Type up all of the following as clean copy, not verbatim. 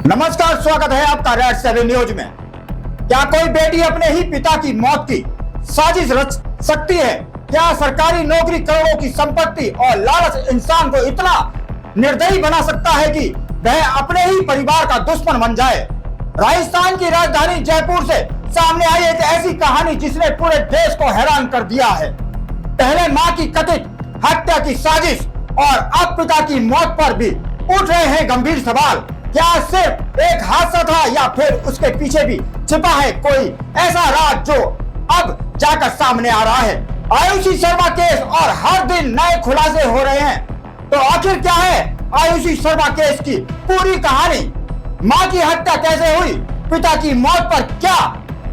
नमस्कार, स्वागत है आपका रेड 7 न्यूज में। क्या कोई बेटी अपने ही पिता की मौत की साजिश रच सकती है? क्या सरकारी नौकरी, करोड़ों की संपत्ति और लालच इंसान को इतना निर्दयी बना सकता है कि वह अपने ही परिवार का दुश्मन बन जाए? राजस्थान की राजधानी जयपुर से सामने आई एक ऐसी कहानी जिसने पूरे देश को हैरान कर दिया है। पहले मां की कथित हत्या की साजिश और अब पिता की मौत पर भी उठ रहे हैं गंभीर सवाल। क्या सिर्फ एक हादसा था या फिर उसके पीछे भी छिपा है कोई ऐसा राज जो अब जाकर सामने आ रहा है? आयुषी शर्मा केस और हर दिन नए खुलासे हो रहे हैं। तो आखिर क्या है आयुषी शर्मा केस की पूरी कहानी? मां की हत्या कैसे हुई? पिता की मौत पर क्या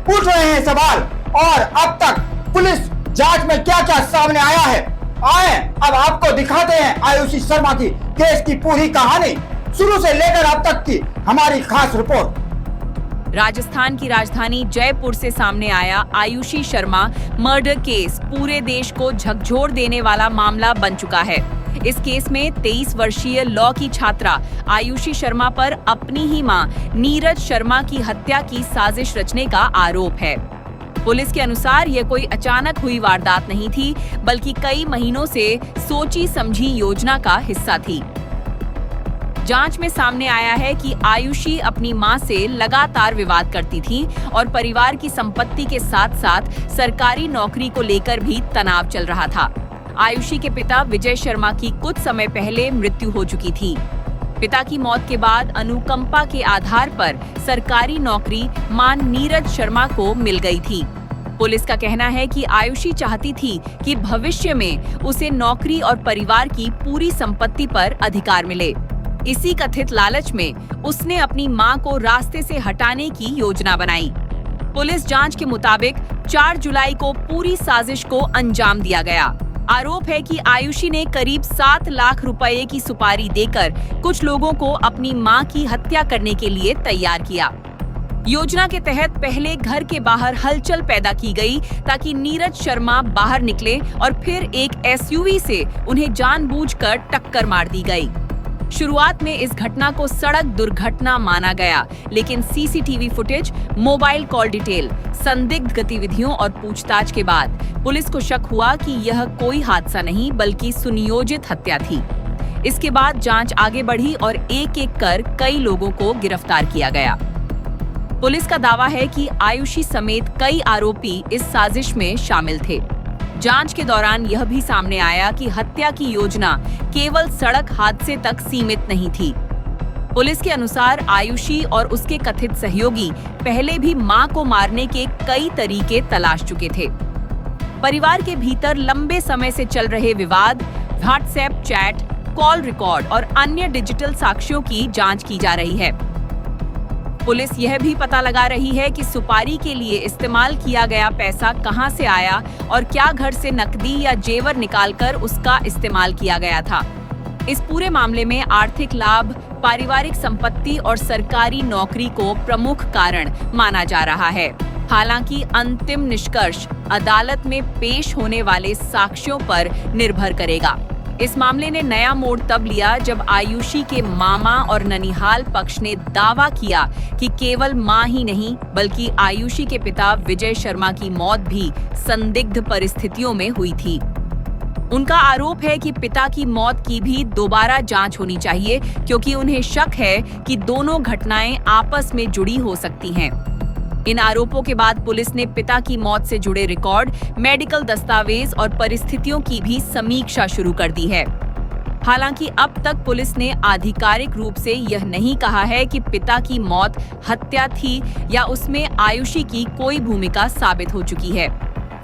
उठ रहे हैं सवाल? और अब तक पुलिस जांच में क्या क्या सामने आया है? आए अब आपको दिखाते हैं आयुषी शर्मा की केस की पूरी कहानी, शुरू से लेकर अब तक की हमारी खास रिपोर्ट। राजस्थान की राजधानी जयपुर से सामने आया आयुषी शर्मा मर्डर केस पूरे देश को झकझोर देने वाला मामला बन चुका है। इस केस में 23 वर्षीय लॉ की छात्रा आयुषी शर्मा पर अपनी ही मां नीरज शर्मा की हत्या की साजिश रचने का आरोप है। पुलिस के अनुसार यह कोई अचानक हुई वारदात नहीं थी, बल्कि कई महीनों से सोची समझी योजना का हिस्सा थी। जांच में सामने आया है कि आयुषी अपनी मां से लगातार विवाद करती थी और परिवार की संपत्ति के साथ साथ सरकारी नौकरी को लेकर भी तनाव चल रहा था। आयुषी के पिता विजय शर्मा की कुछ समय पहले मृत्यु हो चुकी थी। पिता की मौत के बाद अनुकंपा के आधार पर सरकारी नौकरी मां नीरज शर्मा को मिल गई थी। पुलिस का कहना है कि आयुषी चाहती थी कि भविष्य में उसे नौकरी और परिवार की पूरी संपत्ति पर अधिकार मिले। इसी कथित लालच में उसने अपनी मां को रास्ते से हटाने की योजना बनाई। पुलिस जांच के मुताबिक 4 जुलाई को पूरी साजिश को अंजाम दिया गया। आरोप है कि आयुषी ने करीब 7 लाख रुपए की सुपारी देकर कुछ लोगों को अपनी मां की हत्या करने के लिए तैयार किया। योजना के तहत पहले घर के बाहर हलचल पैदा की गई ताकि नीरज शर्मा बाहर निकले और फिर एक एसयूवी से उन्हें जानबूझकर टक्कर मार दी गई। शुरुआत में इस घटना को सड़क दुर्घटना माना गया, लेकिन CCTV footage, mobile call detail, संदिग्ध गतिविधियों और पूछताछ के बाद पुलिस को शक हुआ कि यह कोई हादसा नहीं बल्कि सुनियोजित हत्या थी। इसके बाद जांच आगे बढ़ी और एक-एक कर कई लोगों को गिरफ्तार किया गया। पुलिस का दावा है कि आयुषी समेत कई आरोपी इस साजिश में शामिल थे। जांच के दौरान यह भी सामने आया कि हत्या की योजना केवल सड़क हादसे तक सीमित नहीं थी। पुलिस के अनुसार आयुषी और उसके कथित सहयोगी पहले भी मां को मारने के कई तरीके तलाश चुके थे। परिवार के भीतर लंबे समय से चल रहे विवाद, व्हाट्सएप चैट, कॉल रिकॉर्ड और अन्य डिजिटल साक्ष्यों की जांच की जा रही है। पुलिस यह भी पता लगा रही है कि सुपारी के लिए इस्तेमाल किया गया पैसा कहां से आया और क्या घर से नकदी या जेवर निकालकर उसका इस्तेमाल किया गया था। इस पूरे मामले में आर्थिक लाभ, पारिवारिक संपत्ति और सरकारी नौकरी को प्रमुख कारण माना जा रहा है। हालांकि अंतिम निष्कर्ष अदालत में पेश होने वाले साक्ष्यों पर निर्भर करेगा। इस मामले ने नया मोड़ तब लिया जब आयुषी के मामा और ननिहाल पक्ष ने दावा किया कि केवल मां ही नहीं बल्कि आयुषी के पिता विजय शर्मा की मौत भी संदिग्ध परिस्थितियों में हुई थी। उनका आरोप है कि पिता की मौत की भी दोबारा जांच होनी चाहिए क्योंकि उन्हें शक है कि दोनों घटनाएं आपस में जुड़ी हो सकती हैं। इन आरोपों के बाद पुलिस ने पिता की मौत से जुड़े रिकॉर्ड, मेडिकल दस्तावेज और परिस्थितियों की भी समीक्षा शुरू कर दी है। हालांकि अब तक पुलिस ने आधिकारिक रूप से यह नहीं कहा है कि पिता की मौत हत्या थी या उसमें आयुषी की कोई भूमिका साबित हो चुकी है।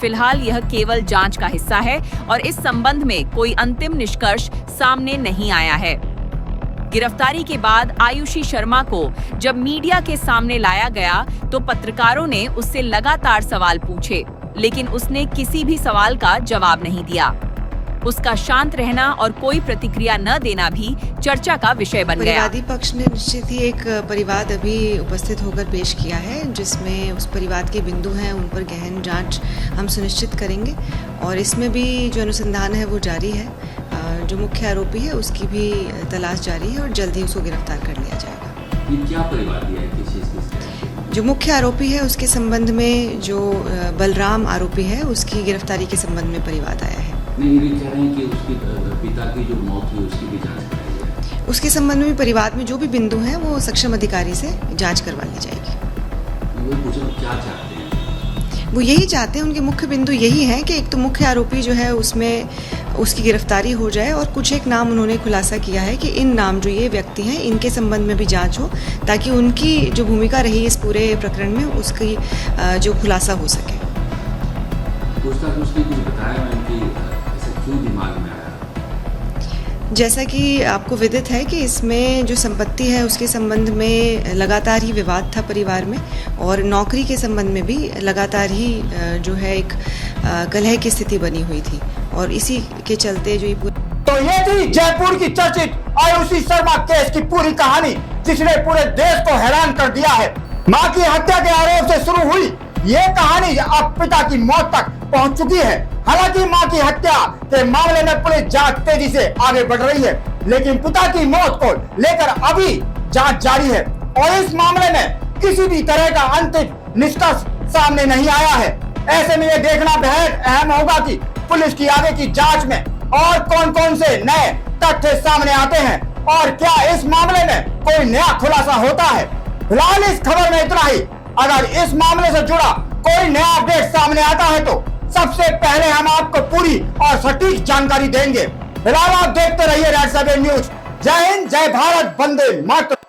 फिलहाल यह केवल जांच का हिस्सा है और इस संबंध में कोई अंतिम निष्कर्ष सामने नहीं आया है। गिरफ्तारी के बाद आयुषी शर्मा को जब मीडिया के सामने लाया गया तो पत्रकारों ने उससे लगातार सवाल पूछे, लेकिन उसने किसी भी सवाल का जवाब नहीं दिया। उसका शांत रहना और कोई प्रतिक्रिया न देना भी चर्चा का विषय बन गया। परिवादी पक्ष ने निश्चित ही एक परिवाद अभी उपस्थित होकर पेश किया है, जिसमें उस परिवाद के बिंदु हैं उन पर गहन जांच हम सुनिश्चित करेंगे और इसमें भी जो अनुसंधान है वो जारी है। जो मुख्य आरोपी है उसकी भी तलाश जारी है और जल्द ही उसको गिरफ्तार कर लिया जाएगा। ये क्या परिवार दिया है, किस चीज़ की? जो मुख्य आरोपी है उसके संबंध में जो बलराम आरोपी है उसकी गिरफ्तारी के संबंध में परिवाद आया है। नहीं, ये भी कह रहे हैं कि उसके पिता की जो मौत हुई उसकी भी जांच कराई जाए। उसके संबंध में परिवाद में जो भी बिंदु हैं वो सक्षम अधिकारी से जांच करवा ली जाएगी। वो पूछो क्या चाहते हैं? वो यही चाहते हैं, उनके मुख्य बिंदु यही हैं कि एक तो मुख्य आरोपी जो है उसमें उसकी गिरफ्तारी हो जाए और कुछ एक नाम उन्होंने खुलासा किया है कि इन नाम जो ये व्यक्ति हैं इनके संबंध में भी जांच हो ताकि उनकी जो भूमिका रही इस पूरे प्रकरण में उसकी जो खुलासा हो सके। पूछताछ उसने कुछ बताया मैम कि ऐसा क्यों दिमाग में आया? जैसा कि आपको विदित है कि इसमें जो संपत्ति है उसके संबंध में लगातार ही विवाद था परिवार में और नौकरी के संबंध में भी लगातार ही जो है एक कलह की स्थिति बनी हुई थी और इसी के चलते जो ये तो ये थी जयपुर की चर्चित आयुषी शर्मा केस की पूरी कहानी जिसने पूरे देश को हैरान कर दिया है। मां की हत्या के आरोप से शुरू हुई ये कहानी अब पिता की मौत तक पहुंच चुकी है। हालांकि मां की हत्या के मामले में पुलिस जांच तेजी से आगे बढ़ रही है, लेकिन पिता की मौत को लेकर अभी जांच जारी है और इस मामले में किसी भी तरह का अंतिम निष्कर्ष सामने नहीं आया है। ऐसे में ये देखना बेहद अहम होगा कि पुलिस की आगे की जांच में और कौन कौन से नए तथ्य सामने आते हैं और क्या इस मामले में कोई नया खुलासा होता है। फिलहाल इस खबर में इतना ही। अगर इस मामले से जुड़ा कोई नया अपडेट सामने आता है तो सबसे पहले हम आपको पूरी और सटीक जानकारी देंगे। फिलहाल आप देखते रहिए रेड 7 न्यूज। जय हिंद, जय भारत, वंदे मातरम।